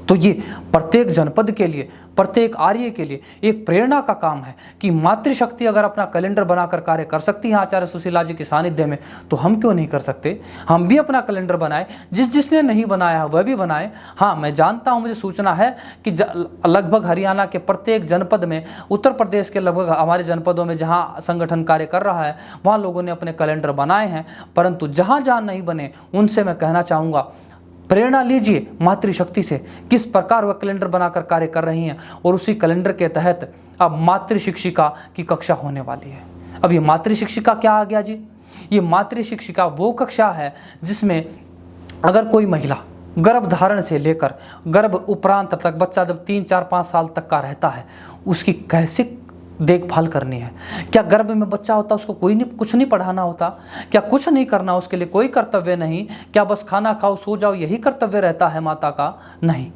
तो ये प्रत्येक जनपद के लिए, प्रत्येक आर्य के लिए एक प्रेरणा का काम है कि मातृशक्ति अगर अपना कैलेंडर बनाकर कार्य कर सकती है आचार्य सुशीला जी के सानिध्य में, तो हम क्यों नहीं कर सकते। हम भी अपना कैलेंडर बनाए, जिसने नहीं बनाया वह भी बनाए। हाँ, मैं जानता हूँ, मुझे सूचना है कि लगभग हरियाणा के प्रत्येक जनपद में, उत्तर प्रदेश के लगभग हमारे जनपदों में जहाँ संगठन कार्य कर रहा है, वहाँ लोगों ने अपने कैलेंडर बनाए हैं। परंतु जहाँ जहाँ नहीं बने, उनसे मैं कहना चाहूँगा, प्रेरणा लीजिए मातृशक्ति से, किस प्रकार वह कैलेंडर बनाकर कार्य कर रही हैं। और उसी कैलेंडर के तहत अब मातृ शिक्षिका की कक्षा होने वाली है। अब ये मातृ शिक्षिका क्या आ गया जी? ये मातृ शिक्षिका वो कक्षा है जिसमें अगर कोई महिला गर्भधारण से लेकर गर्भ उपरांत तक, बच्चा जब 3, 4, 5 साल तक का रहता है, उसकी कैसे देखभाल करनी है। क्या गर्भ में बच्चा होता उसको कुछ नहीं पढ़ाना होता? क्या कुछ नहीं करना, उसके लिए कोई कर्तव्य नहीं? क्या बस खाना खाओ सो जाओ यही कर्तव्य रहता है माता का? नहीं,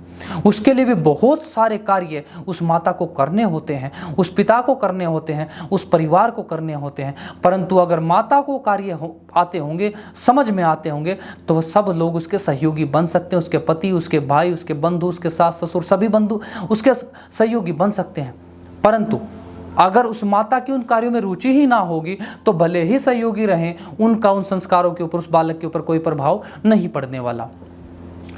उसके लिए भी बहुत सारे कार्य उस माता को करने होते हैं, उस पिता को करने होते हैं, उस परिवार को करने होते हैं। परंतु अगर माता को कार्य आते होंगे, समझ में आते होंगे, तो वह सब लोग उसके सहयोगी बन सकते हैं। उसके पति, उसके भाई, उसके बंधु, उसके सास ससुर, सभी बंधु उसके सहयोगी बन सकते हैं। परंतु अगर उस माता की उन कार्यों में रुचि ही ना होगी, तो भले ही सहयोगी रहें, उनका उन संस्कारों के ऊपर, उस बालक के ऊपर कोई प्रभाव नहीं पड़ने वाला।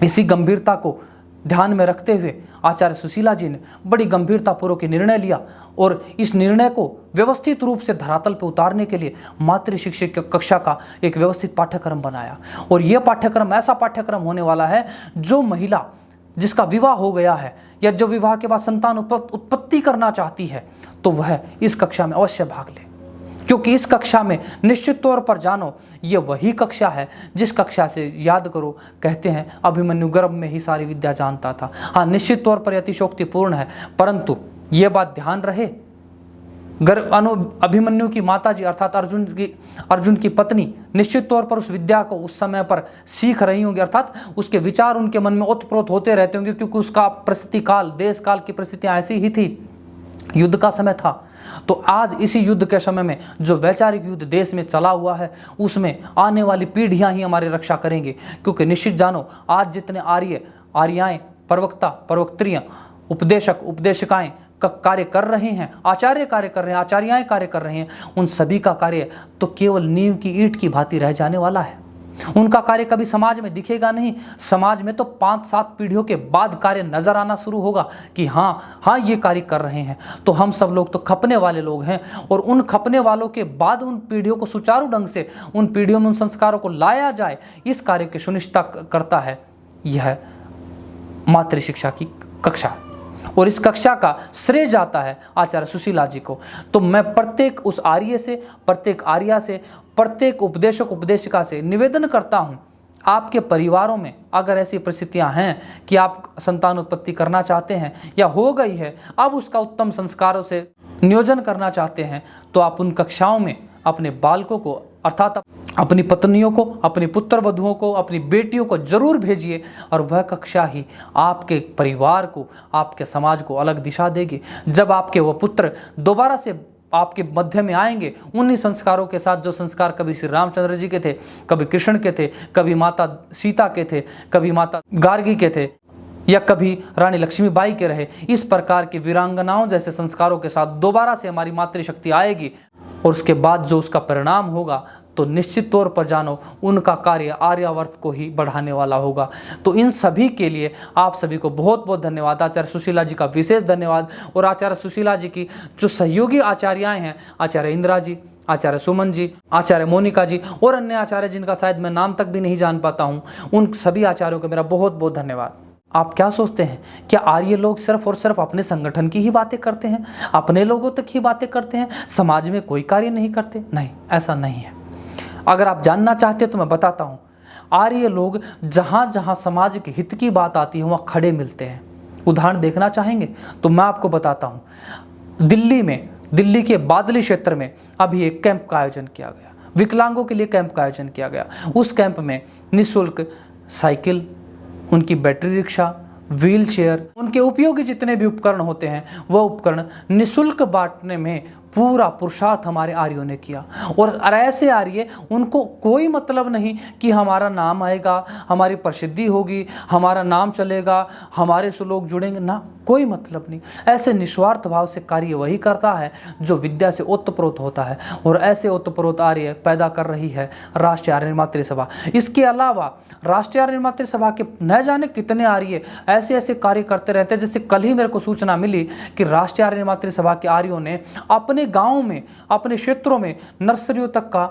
इसी गंभीरता को ध्यान में रखते हुए आचार्य सुशीला जी ने बड़ी गंभीरतापूर्वक निर्णय लिया और इस निर्णय को व्यवस्थित रूप से धरातल पर उतारने के लिए मातृ शिक्षक कक्षा का एक व्यवस्थित पाठ्यक्रम बनाया। और यह पाठ्यक्रम ऐसा पाठ्यक्रम होने वाला है जो महिला जिसका विवाह हो गया है या जो विवाह के बाद संतान उत्पत्ति करना चाहती है, तो वह इस कक्षा में अवश्य भाग ले। क्योंकि इस कक्षा में निश्चित तौर पर जानो, ये वही कक्षा है जिस कक्षा से, याद करो, कहते हैं अभिमन्यु गर्भ में ही सारी विद्या जानता था। हाँ, निश्चित तौर पर अतिशोक्तिपूर्ण है, परंतु ये बात ध्यान रहे, अभिमन्यु की माताजी अर्थात अर्जुन की पत्नी निश्चित तौर पर उस विद्या को उस समय पर सीख रही होंगी, अर्थात उसके विचार उनके मन में ओतप्रोत होते रहते होंगे, क्योंकि उसका परिस्थिति काल, देश काल की परिस्थितियां ऐसी ही थी, युद्ध का समय था। तो आज इसी युद्ध के समय में जो वैचारिक युद्ध देश में चला हुआ है, उसमें आने वाली पीढ़ियां ही हमारी रक्षा करेंगे। क्योंकि निश्चित जानो, आज जितने आर्याएं, प्रवक्ता, प्रवक्त्रियां, उपदेशक, उपदेशिकाएं कार्य कर रहे हैं, आचार्य कार्य कर रहे हैं, आचार्याएं कार्य कर रहे हैं, उन सभी का कार्य तो केवल नींव की ईंट की भांति रह जाने वाला है। उनका कार्य कभी समाज में दिखेगा नहीं। समाज में तो 5-7 पीढ़ियों के बाद कार्य नजर आना शुरू होगा कि हाँ ये कार्य कर रहे हैं। तो हम सब लोग तो खपने वाले लोग हैं, और उन खपने वालों के बाद उन पीढ़ियों को सुचारू ढंग से, उन पीढ़ियों में उन संस्कारों को लाया जाए, इस कार्य की सुनिश्चितता करता है यह मातृ शिक्षा की कक्षा। और इस कक्षा का श्रेय जाता है आचार्य सुशीला जी को। तो मैं प्रत्येक उस आर्य से, प्रत्येक आर्या से, प्रत्येक उपदेशक, उपदेशिका से निवेदन करता हूँ, आपके परिवारों में अगर ऐसी परिस्थितियां हैं कि आप संतान उत्पत्ति करना चाहते हैं या हो गई है, अब उसका उत्तम संस्कारों से नियोजन करना चाहते हैं, तो आप उन कक्षाओं में अपने बालकों को, अर्थात अपनी पत्नियों को, अपनी पुत्र वधुओं को, अपनी बेटियों को जरूर भेजिए। और वह कक्षा ही आपके परिवार को, आपके समाज को अलग दिशा देगी। जब आपके वह पुत्र दोबारा से आपके मध्य में आएंगे, उन्हीं संस्कारों के साथ जो संस्कार कभी श्री रामचंद्र जी के थे, कभी कृष्ण के थे, कभी माता सीता के थे, कभी माता गार्गी के थे, या कभी रानी लक्ष्मीबाई के रहे। इस प्रकार की वीरांगनाओं जैसे संस्कारों के साथ दोबारा से हमारी मातृशक्ति आएगी और उसके बाद जो उसका परिणाम होगा तो निश्चित तौर पर जानो उनका कार्य आर्यावर्त को ही बढ़ाने वाला होगा। तो इन सभी के लिए आप सभी को बहुत बहुत धन्यवाद। आचार्य सुशीला जी का विशेष धन्यवाद। और आचार्य सुशीला जी की जो सहयोगी आचार्याएँ हैं, आचार्य इंदिरा जी, आचार्य सुमन जी, आचार्य मोनिका जी और अन्य आचार्य जिनका शायद मैं नाम तक भी नहीं जान पाता हूँ, उन सभी आचार्यों को मेरा बहुत बहुत धन्यवाद। आप क्या सोचते हैं, क्या आर्य लोग सिर्फ और सिर्फ अपने संगठन की ही बातें करते हैं, अपने लोगों तक ही बातें करते हैं, समाज में कोई कार्य नहीं करते? नहीं, ऐसा नहीं है। अगर आप जानना चाहते हैं तो मैं बताता हूँ, आर्य लोग जहाँ जहाँ समाज के हित की बात आती है वहाँ खड़े मिलते हैं। उदाहरण देखना चाहेंगे तो मैं आपको बताता हूँ। दिल्ली के बादली क्षेत्र में अभी एक कैंप का आयोजन किया गया, विकलांगों के लिए कैंप का आयोजन किया गया। उस कैंप में निःशुल्क साइकिल, उनकी बैटरी रिक्शा, व्हील चेयर, उनके उपयोगी जितने भी उपकरण होते हैं वह उपकरण निःशुल्क बांटने में पूरा पुरुषार्थ हमारे आर्यों ने किया। और ऐसे आर्य, उनको कोई मतलब नहीं कि हमारा नाम आएगा, हमारी प्रसिद्धि होगी, हमारा नाम चलेगा, हमारे से लोग जुड़ेंगे, ना, कोई मतलब नहीं। ऐसे निस्वार्थ भाव से कार्य वही करता है जो विद्या से ओतप्रोत होता है। और ऐसे ओतप्रोत आर्य पैदा कर रही है राष्ट्रीय आर्य निर्मात्री सभा। इसके अलावा राष्ट्रीय आर्य निर्मात्री सभा के न जाने कितने आर्य ऐसे ऐसे कार्य करते रहते हैं। जैसे कल ही मेरे को सूचना मिली कि राष्ट्रीय आर्य निर्मात्री सभा के आर्यों ने अपने गाँव में, अपने क्षेत्रों में नर्सरियों तक का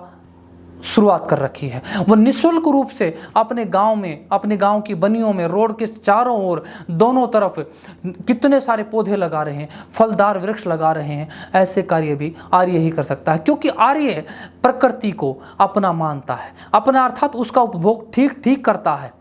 शुरुआत कर रखी है। वो निःशुल्क रूप से अपने गांव में, अपने गांव की बनियों में, रोड के चारों ओर, दोनों तरफ कितने सारे पौधे लगा रहे हैं, फलदार वृक्ष लगा रहे हैं। ऐसे कार्य भी आर्य ही कर सकता है, क्योंकि आर्य प्रकृति को अपना मानता है, अपना अर्थात उसका उपभोग ठीक ठीक करता है।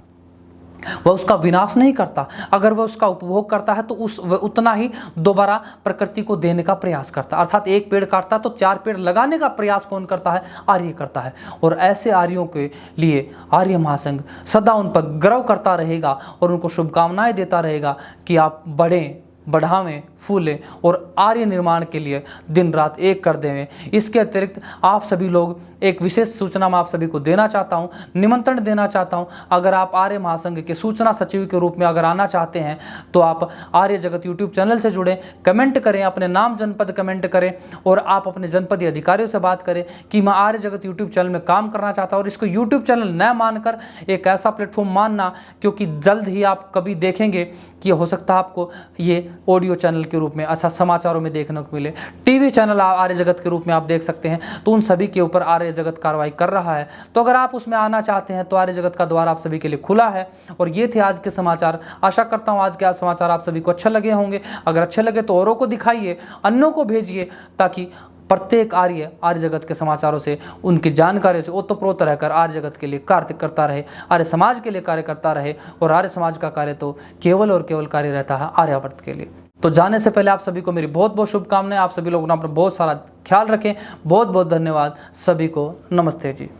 वह उसका विनाश नहीं करता। अगर वह उसका उपभोग करता है तो उतना ही दोबारा प्रकृति को देने का प्रयास करता है। अर्थात एक पेड़ काटता तो 4 पेड़ लगाने का प्रयास कौन करता है? आर्य करता है। और ऐसे आर्यों के लिए आर्य महासंघ सदा उन पर गर्व करता रहेगा और उनको शुभकामनाएं देता रहेगा कि आप बढ़ें, बढ़ावें, फूलें और आर्य निर्माण के लिए दिन रात एक कर देवें। इसके अतिरिक्त आप सभी लोग, एक विशेष सूचना मैं आप सभी को देना चाहता हूं, निमंत्रण देना चाहता हूं। अगर आप आर्य महासंघ के सूचना सचिव के रूप में अगर आना चाहते हैं तो आप आर्य जगत यूट्यूब चैनल से जुड़ें, कमेंट करें, अपने नाम जनपद कमेंट करें और आप अपने जनपदीय अधिकारियों से बात करें कि मैं आर्य जगत यूट्यूब चैनल में काम करना चाहता हूँ। और इसको यूट्यूब चैनल न मानकर एक ऐसा प्लेटफॉर्म मानना, क्योंकि जल्द ही आप कभी देखेंगे कि हो सकता है आपको ये ऑडियो चैनल के रूप में, अच्छा, समाचारों में देखने को मिले, टीवी चैनल आर्य जगत के रूप में आप देख सकते हैं। तो उन सभी के ऊपर आर्य जगत कार्रवाई कर रहा है। तो अगर आप उसमें आना चाहते हैं तो आर्य जगत का द्वार आप सभी के लिए खुला है। और ये थे आज के समाचार। आशा करता हूँ आज के समाचार आप सभी को अच्छे लगे होंगे। अगर अच्छे लगे तो औरों को दिखाइए, अन्यों को भेजिए, ताकि प्रत्येक आर्य जगत के समाचारों से, उनकी जानकारी से ओतप्रोत रहकर आर्य जगत के लिए कार्य करता रहे, आर्य समाज के लिए कार्य करता रहे। और आर्य समाज का कार्य तो केवल और केवल कार्य रहता है आर्यावर्त के लिए। तो जाने से पहले आप सभी को मेरी बहुत बहुत शुभकामनाएं। आप सभी लोग अपना बहुत सारा ख्याल रखें। बहुत बहुत धन्यवाद सभी को। नमस्ते जी।